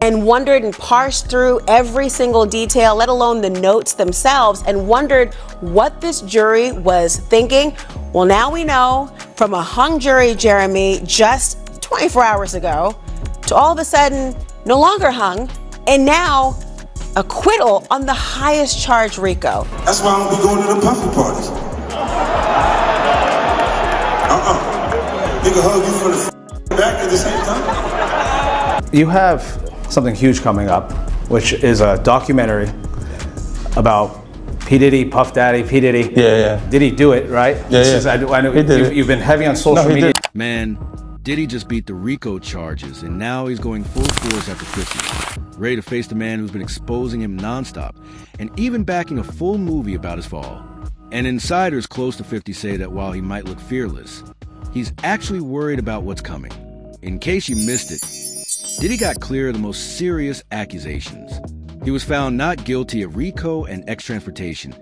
and wondered and parsed through every single detail, let alone the notes themselves, and wondered what this jury was thinking. Well, now we know from a hung jury, Jeremy, just 24 hours ago, to all of a sudden no longer hung, and now acquittal on the highest charge, RICO. That's why I don't be going to the puffy parties. Nigga hug you from the back at the same time. You have something huge coming up, which is a documentary about P. Diddy, Puff Daddy, P. Diddy. Yeah. Did he do it, right? Yeah. I know you've been heavy on social media. Man, Diddy just beat the RICO charges, and now he's going full force after 50, ready to face the man who's been exposing him nonstop, and even backing a full movie about his fall. And insiders close to 50 say that while he might look fearless, he's actually worried about what's coming. In case you missed it, Diddy got clear of the most serious accusations. He was found not guilty of RICO and extransportation,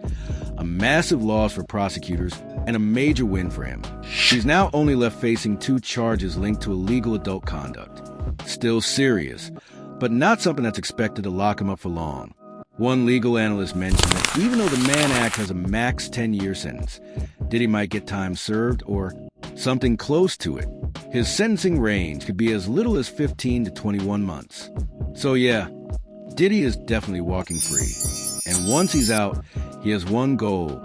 a massive loss for prosecutors and a major win for him. He's now only left facing 2 charges linked to illegal adult conduct. Still serious, but not something that's expected to lock him up for long. One legal analyst mentioned that even though the Mann Act has a max 10-year sentence, Diddy might get time served or something close to it. His sentencing range could be as little as 15 to 21 months. So yeah, Diddy is definitely walking free. And once he's out, he has one goal: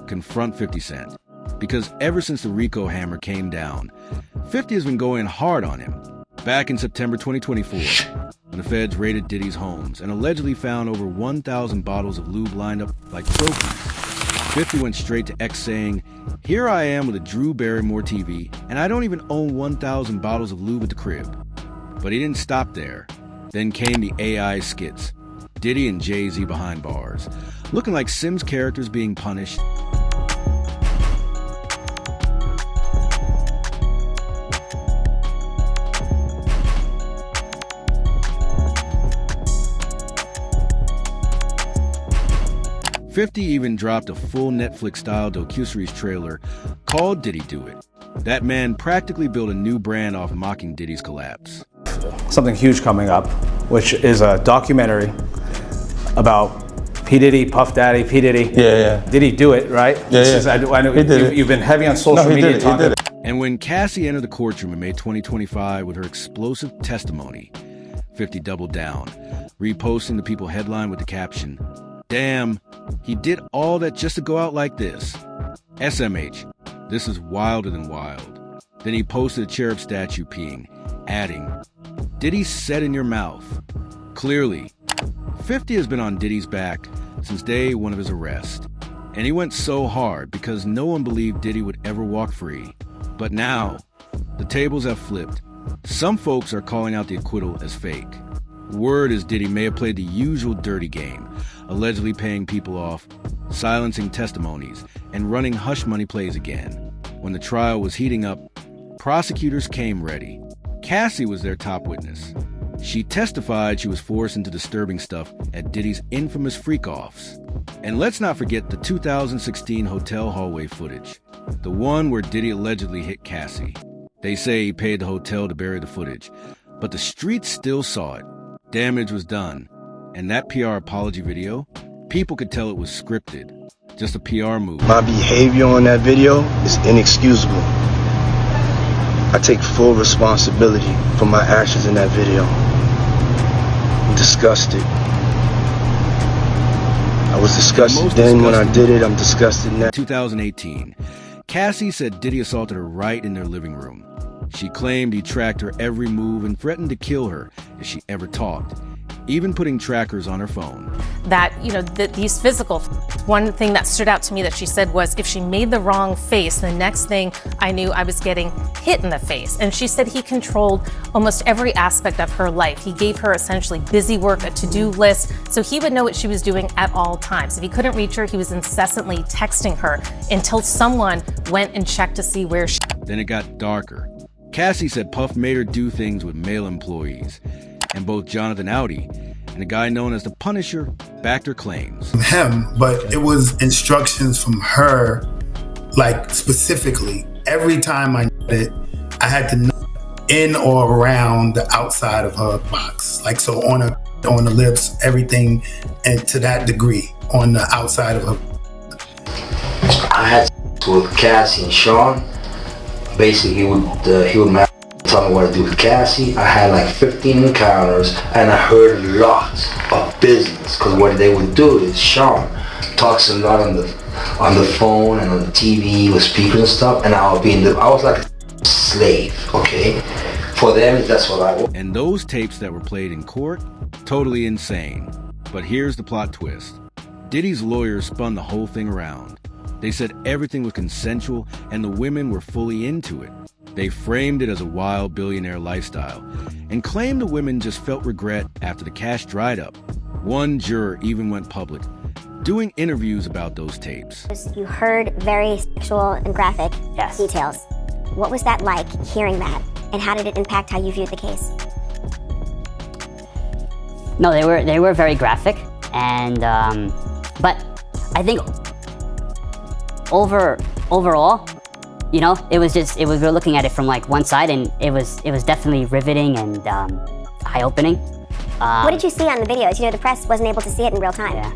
confront 50 Cent. Because ever since the RICO hammer came down, 50 has been going hard on him. Back in September 2024, when the feds raided Diddy's homes and allegedly found over 1,000 bottles of lube lined up like trophies, 50 went straight to X saying, "Here I am with a Drew Barrymore TV, and I don't even own 1,000 bottles of lube at the crib." But he didn't stop there. Then came the AI skits, Diddy and Jay-Z behind bars, looking like Sims characters being punished. "50 even dropped a full Netflix-style docuseries trailer called Diddy Do It. That man practically built a new brand off mocking Diddy's collapse. Something huge coming up, which is a documentary about P. Diddy, Puff Daddy, P. Diddy. Yeah. Did he do it, right? I know you've been heavy on social media. He did it. And when Cassie entered the courtroom in May 2025 with her explosive testimony, 50 doubled down, reposting the People headline with the caption, "Damn, he did all that just to go out like this. SMH, this is wilder than wild." Then he posted a cherub statue peeing, adding, "Diddy said in your mouth." Clearly, 50 has been on Diddy's back since day one of his arrest. And he went so hard because no one believed Diddy would ever walk free. But now, the tables have flipped. Some folks are calling out the acquittal as fake. Word is Diddy may have played the usual dirty game, allegedly paying people off, silencing testimonies, and running hush money plays again. When the trial was heating up, prosecutors came ready. Cassie was their top witness. She testified she was forced into disturbing stuff at Diddy's infamous freak-offs. And let's not forget the 2016 hotel hallway footage, the one where Diddy allegedly hit Cassie. They say he paid the hotel to bury the footage, but the streets still saw it. Damage was done. And that PR apology video, people could tell it was scripted, just a PR move. My behavior on that video is inexcusable. I take full responsibility for my actions in that video. I'm disgusted. I was disgusted then when I did it. I'm disgusted now. 2018, Cassie said Diddy assaulted her right in their living room. She claimed he tracked her every move and threatened to kill her if she ever talked, even putting trackers on her phone. That, these physical, one thing that stood out to me that she said was if she made the wrong face, the next thing I knew I was getting hit in the face. And she said he controlled almost every aspect of her life. He gave her essentially busy work, a to-do list, so he would know what she was doing at all times. If he couldn't reach her, he was incessantly texting her until someone went and checked to see where she... Then it got darker. Cassie said Puff made her do things with male employees, and both Jonathan Audi and a guy known as the Punisher backed her claims. But it was instructions from her, like specifically. Every time I did it, I had to know in or around the outside of her box. Like, so on the lips, everything, and to that degree, on the outside of her. I had sex with Cassie and Sean. Basically, he would tell me what to do with Cassie. I had like 15 encounters, and I heard lots of business. Because what they would do is Sean talks a lot on the phone and on the TV with speakers and stuff, and I was like a slave. Okay, for them that's what I was. And those tapes that were played in court, totally insane. But here's the plot twist. Diddy's lawyers spun the whole thing around. They said everything was consensual and the women were fully into it. They framed it as a wild billionaire lifestyle and claimed the women just felt regret after the cash dried up. One juror even went public, doing interviews about those tapes. You heard very sexual and graphic details. What was that like, hearing that? And how did it impact how you viewed the case? No, they were very graphic, and but I think overall, you know, we were looking at it from like one side, and it was definitely riveting and eye-opening. What did you see on the videos? You know, the press wasn't able to see it in real time. Yeah.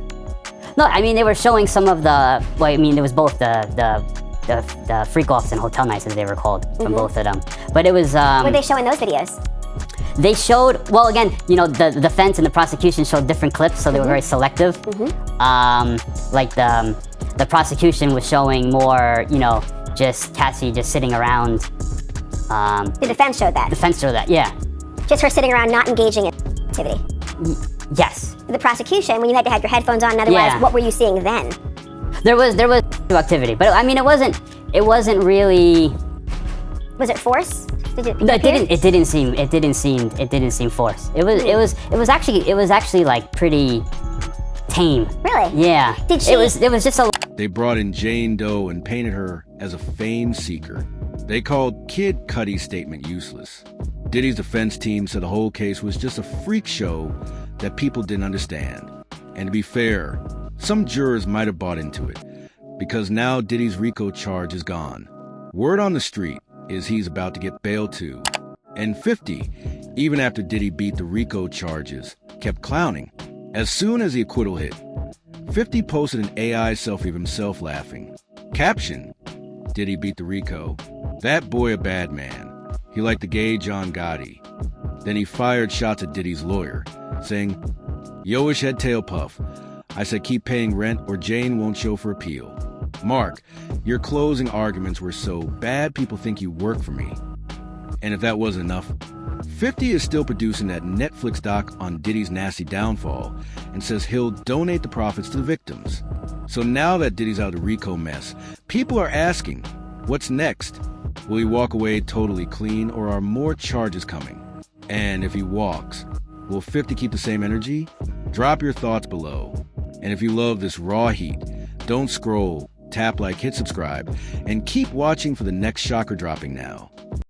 No, I mean, they were showing some of the. Well, I mean, there was both the freak-offs and hotel nights, as they were called, from both of them. But it was. What did they show in those videos? They showed, well, again, you know, the defense and the prosecution showed different clips, so they were very selective. Like the prosecution was showing more, you know, just Cassie just sitting around. The defense showed that? The defense showed that, yeah. Just her sitting around not engaging in activity? Yes. The prosecution, when you had to have your headphones on and otherwise, what were you seeing then? There was activity, but I mean, it wasn't really. Was it force? No, it didn't seem forced. It was actually like pretty tame. Really? Yeah. Did she? It was just a. They brought in Jane Doe and painted her as a fame seeker. They called Kid Cudi's statement useless. Diddy's defense team said the whole case was just a freak show that people didn't understand. And to be fair, some jurors might have bought into it, because now Diddy's RICO charge is gone. Word on the street is he's about to get bailed too. And 50, even after Diddy beat the RICO charges, kept clowning. As soon as the acquittal hit, 50 posted an AI selfie of himself laughing. Caption: Diddy beat the RICO. That boy a bad man. He liked the gay John Gotti. Then he fired shots at Diddy's lawyer, saying, "Yo-ish head tail puff. I said keep paying rent or Jane won't show for appeal. Mark, your closing arguments were so bad people think you work for me." And if that wasn't enough, 50 is still producing that Netflix doc on Diddy's nasty downfall and says he'll donate the profits to the victims. So now that Diddy's out of the RICO mess, people are asking, what's next? Will he walk away totally clean, or are more charges coming? And if he walks, will 50 keep the same energy? Drop your thoughts below. And if you love this raw heat, don't scroll, tap like, hit subscribe, and keep watching for the next shocker dropping now.